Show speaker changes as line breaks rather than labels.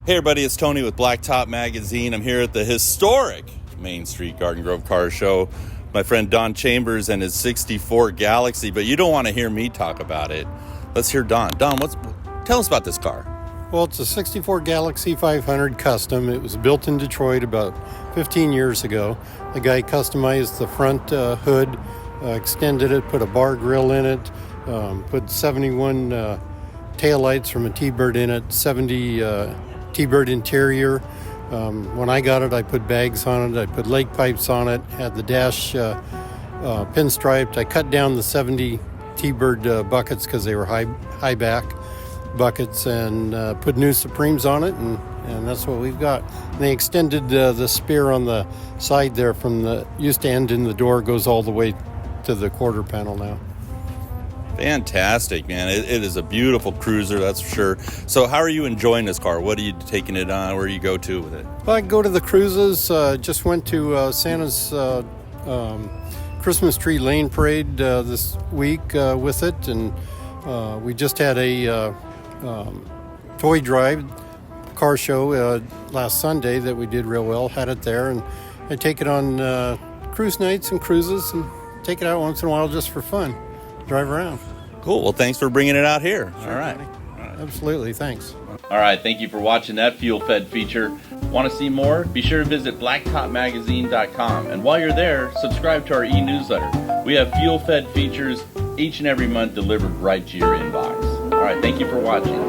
Hey everybody, it's Tony with Blacktop Magazine. I'm here at the historic Main Street Garden Grove Car Show. My friend Don Chambers and his 64 Galaxie, but you don't want to hear me talk about it. Let's hear Don. Don, tell us about this car.
Well, it's a 64 Galaxie 500 custom. It was built in Detroit about 15 years ago. The guy customized the front hood, extended it, put a bar grill in it, put 71 taillights from a T-Bird in it, 70 T-Bird interior. When I got it, I put bags on it. I put lake pipes on it, had the dash pinstriped. I cut down the 70 T-Bird buckets because they were high back buckets, and put new Supremes on it, and that's what we've got. And they extended the spear on the side there from the used to end in the door, goes all the way to the quarter panel now.
Fantastic, man. It is a beautiful cruiser, that's for sure. So how are you enjoying this car? What are you taking it on? Where do you go to with it?
Well, I go to the cruises. Just went to Santa's Christmas Tree Lane Parade this week with it, and we just had a toy drive car show last Sunday that we did real well. Had it there, and I take it on cruise nights and cruises, and take it out once in a while just for fun. Drive around.
Cool. Well, thanks for bringing it out here.
Sure,
all right.
Absolutely. Thanks.
All right. Thank you for watching that fuel-fed feature. Want to see more? Be sure to visit blacktopmagazine.com. And while you're there, subscribe to our e-newsletter. We have fuel-fed features each and every month delivered right to your inbox. All right. Thank you for watching.